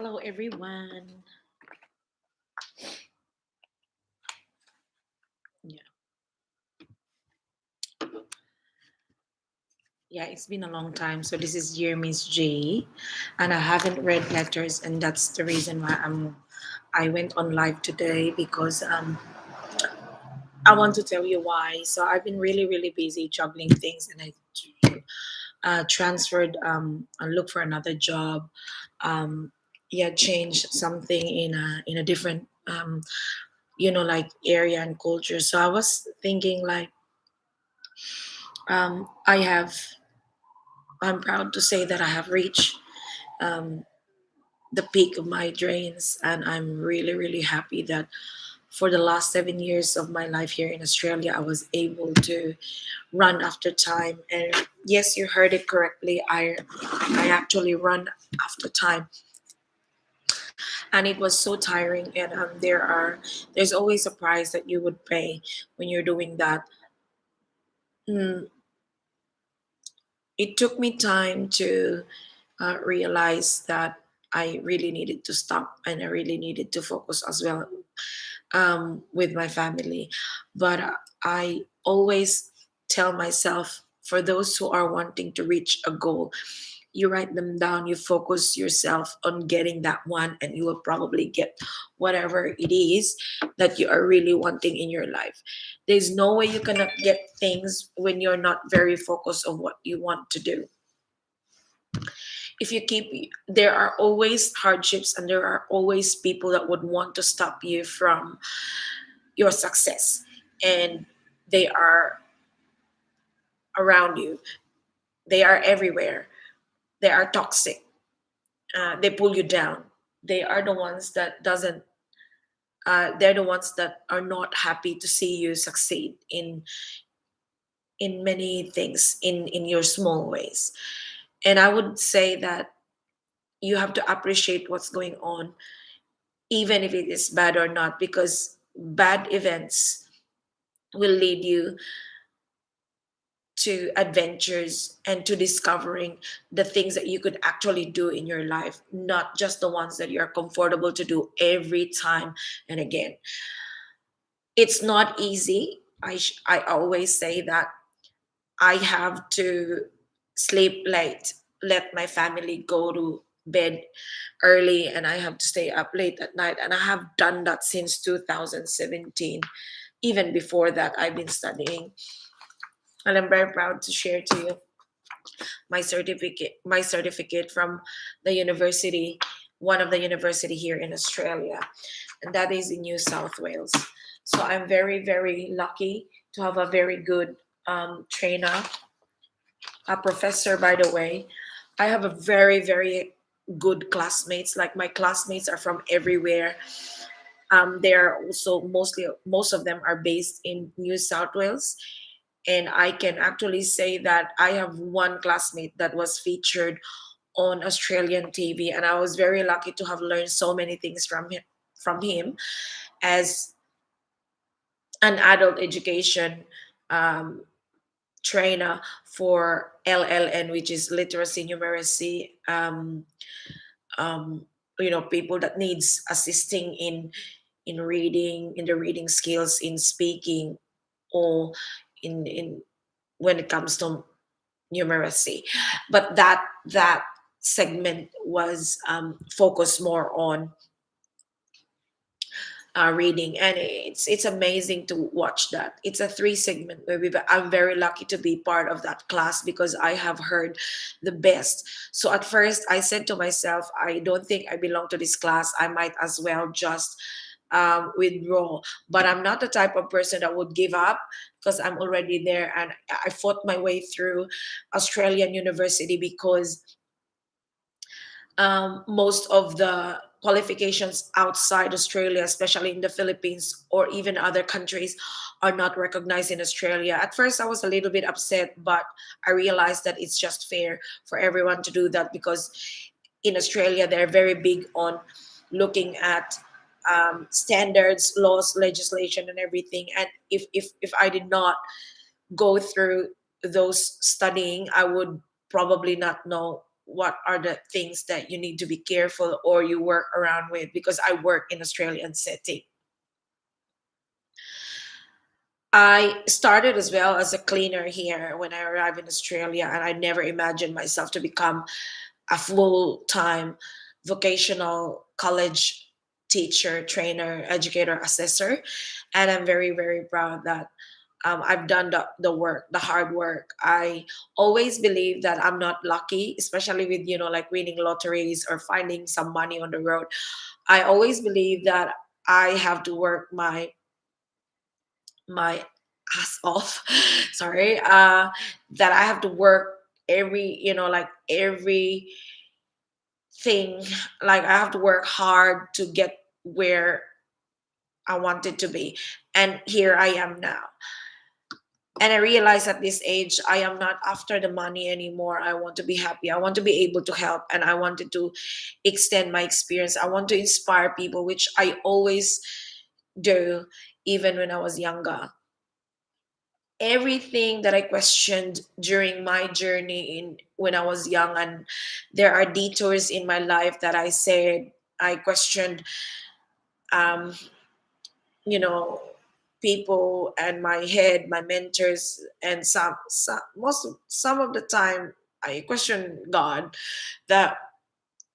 Hello, everyone. Yeah, yeah, it's been a long time. So this is Dear Miss J, and I haven't read letters, and that's the reason why I went on live today because I want to tell you why. So I've been really really busy juggling things, and I transferred and looked for another job. Um, yeah, changed something in a different like area and culture. So I was thinking like I have I'm proud to say that I have reached um, the peak of my dreams, and I'm really, really happy that for the last 7 years of my life here in Australia, I was able to run after time. And yes, you heard it correctly. I actually run after time, and it was so tiring. And there's always a price that you would pay when you're doing that. Mm, it took me time to realize that I really needed to stop and I really needed to focus as well with my family. But I always tell myself for those who are wanting to reach a goal, you write them down, you focus yourself on getting that one, and you will probably get whatever it is that you are really wanting in your life. There's no way you cannot get things when you're not very focused on what you want to do. If you keep There are always hardships and there are always people that would want to stop you from your success, and they are around you, they are everywhere, they are toxic, they pull you down, they are the ones that doesn't they're the ones that are not happy to see you succeed in many things in your small ways. And I would say that you have to appreciate what's going on, even if it is bad or not, because bad events will lead you to adventures and to discovering the things that you could actually do in your life, not just the ones that you're comfortable to do every time and again. It's not easy. I always say that I have to sleep late, let my family go to bed early, and I have to stay up late at night. And I have done that since 2017. Even before that, I've been studying. And I'm very proud to share to you my certificate from the university, one of the university here in Australia, and that is in New South Wales. So I'm very, very lucky to have a very good trainer, a professor, by the way. I have a very, very good classmates. Like my classmates are from everywhere. They are also most of them are based in New South Wales, and I can actually say that I have one classmate that was featured on Australian TV, and I was very lucky to have learned so many things from him as an adult education um, trainer for LLN, which is literacy numeracy. Um, People that needs assisting in reading, in the reading skills, in speaking, or in when it comes to numeracy. But that segment was focused more on reading, and it's amazing to watch that. It's a three segment movie, but I'm very lucky to be part of that class because I have heard the best. So at first I said to myself, I don't think I belong to this class, I might as well just withdraw. But I'm not the type of person that would give up because I'm already there, and I fought my way through Australian university because most of the qualifications outside Australia, especially in the Philippines or even other countries, are not recognized in Australia. At first, I was a little bit upset, but I realized that it's just fair for everyone to do that because in Australia, they're very big on looking at standards, laws, legislation, and everything. And if I did not go through those studying, I would probably not know what are the things that you need to be careful or you work around with, because I work in Australian setting. I started as well as a cleaner here when I arrived in Australia, and I never imagined myself to become a full time vocational college teacher, trainer, educator, assessor. And I'm very, very proud that I've done the work, the hard work. I always believe that I'm not lucky, especially with, like winning lotteries or finding some money on the road. I always believe that I have to work my ass off. Sorry, that I have to work every, like every thing, like I have to work hard to get where I wanted to be. And here I am now. And I realize at this age, I am not after the money anymore. I want to be happy. I want to be able to help, and I wanted to extend my experience. I want to inspire people, which I always do, even when I was younger. Everything that I questioned during my journey in when I was young, and there are detours in my life that I said I questioned, um, you know, people and my head, my mentors, and some of the time I question God that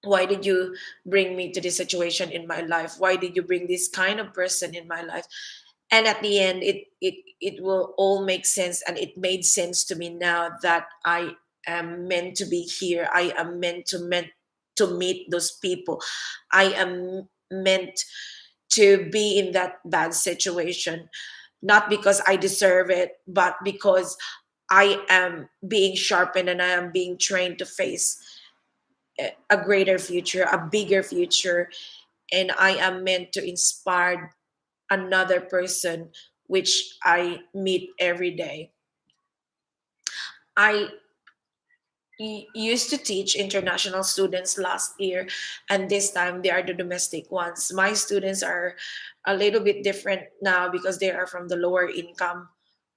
why did you bring me to this situation in my life? Why did you bring this kind of person in my life? And at the end, it will all make sense, and it made sense to me now that I am meant to be here. I am meant to meet those people. I am meant to be in that bad situation, not because I deserve it, but because I am being sharpened and I am being trained to face a greater future, a bigger future, and I am meant to inspire another person which I meet every day. I used to teach international students last year, and this time they are the domestic ones. My students are a little bit different now because they are from the lower income,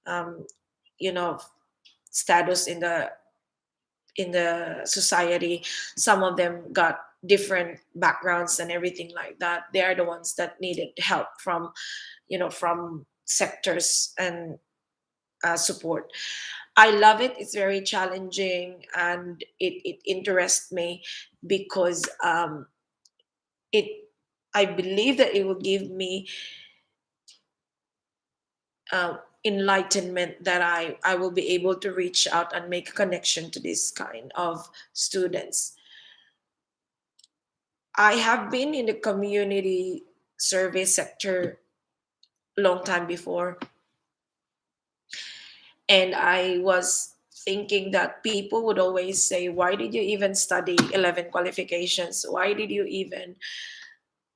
um, you know, status in the society. Some of them got different backgrounds and everything like that. They are the ones that needed help from, from sectors and support. I love it. It's very challenging, and it interests me because it I believe that it will give me enlightenment that I will be able to reach out and make a connection to this kind of students. I have been in the community service sector long time before, and I was thinking that people would always say, why did you even study 11 qualifications? Why did you even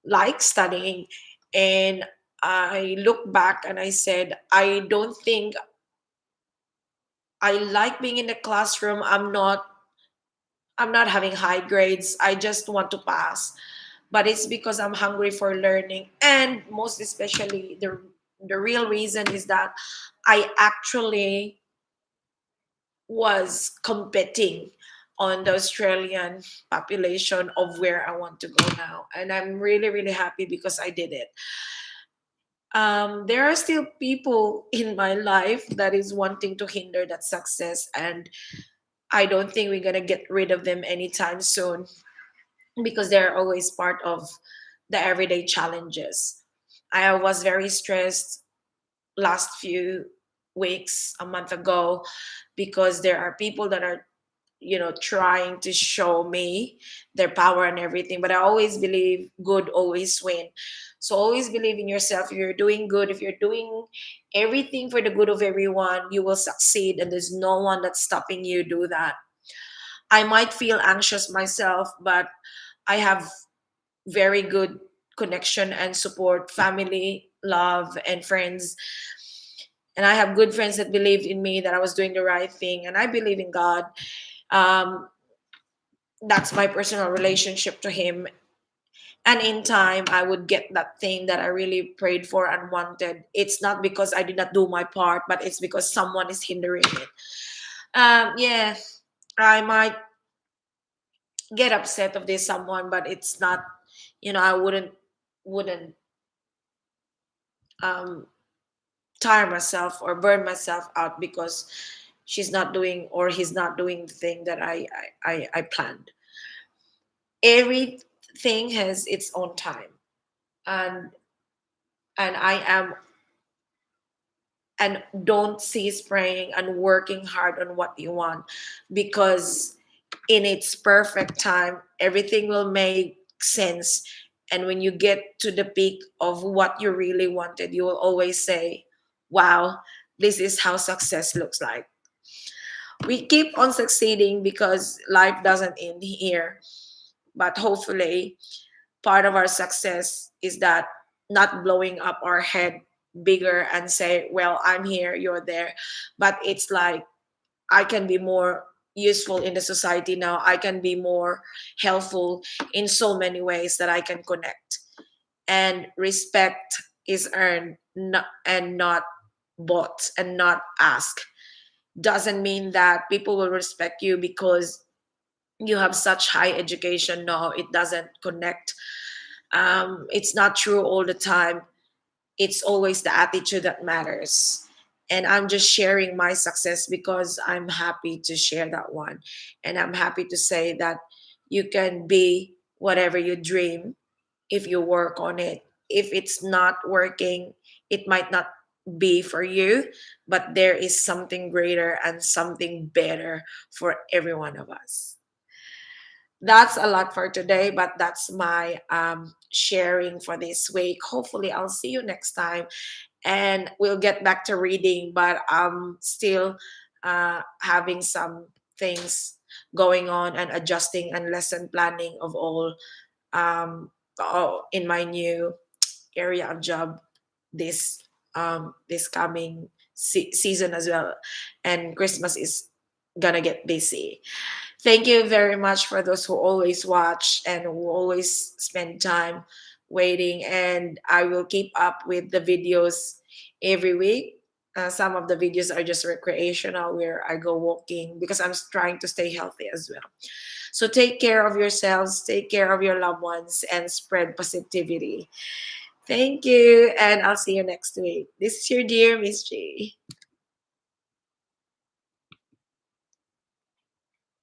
like studying? And I look back and I said, I don't think I like being in the classroom. I'm not having high grades. I just want to pass. But it's because I'm hungry for learning. And most especially the real reason is that I actually was competing on the Australian population of where I want to go now. And I'm really, really happy because I did it. There are still people in my life that is wanting to hinder that success, and I don't think we're gonna get rid of them anytime soon because they're always part of the everyday challenges. I was very stressed last few weeks, a month ago, because there are people that are trying to show me their power and everything, but I always believe good always win. So always believe in yourself. If you're doing good, if you're doing everything for the good of everyone, you will succeed, and there's no one that's stopping you do that. I might feel anxious myself, but I have very good connection and support, family, love, and friends. And I have good friends that believed in me that I was doing the right thing, and I believe in God. um, that's my personal relationship to him, and in time I would get that thing that I really prayed for and wanted. It's not because I did not do my part, but it's because someone is hindering it. Yeah, I might get upset of this someone, but it's not, I wouldn't um tire myself or burn myself out because she's not doing or he's not doing the thing that I planned. Everything has its own time, and I am, and don't cease praying and working hard on what you want, because in its perfect time everything will make sense. And when you get to the peak of what you really wanted, you will always say, wow, this is how success looks like. We keep on succeeding because life doesn't end here, but hopefully part of our success is that not blowing up our head bigger and say, well, I'm here, you're there, but it's like, I can be more useful in the society now, I can be more helpful in so many ways that I can connect. And respect is earned, and not bought and not asked. Doesn't mean that people will respect you because you have such high education. No, it doesn't connect. It's not true all the time. It's always the attitude that matters. And I'm just sharing my success because I'm happy to share that one. And I'm happy to say that you can be whatever you dream if you work on it. If it's not working, it might not be for you, but there is something greater and something better for every one of us. That's a lot for today, but that's my sharing for this week. Hopefully, I'll see you next time and we'll get back to reading, but I'm still having some things going on and adjusting and lesson planning of all, in my new area of job this this coming season as well, and Christmas is gonna get busy. Thank you very much for those who always watch and who always spend time waiting. And I will keep up with the videos every week. Some of the videos are just recreational where I go walking because I'm trying to stay healthy as well. So take care of yourselves, take care of your loved ones, and spread positivity. Thank you, and I'll see you next week. This is your dear Miss G.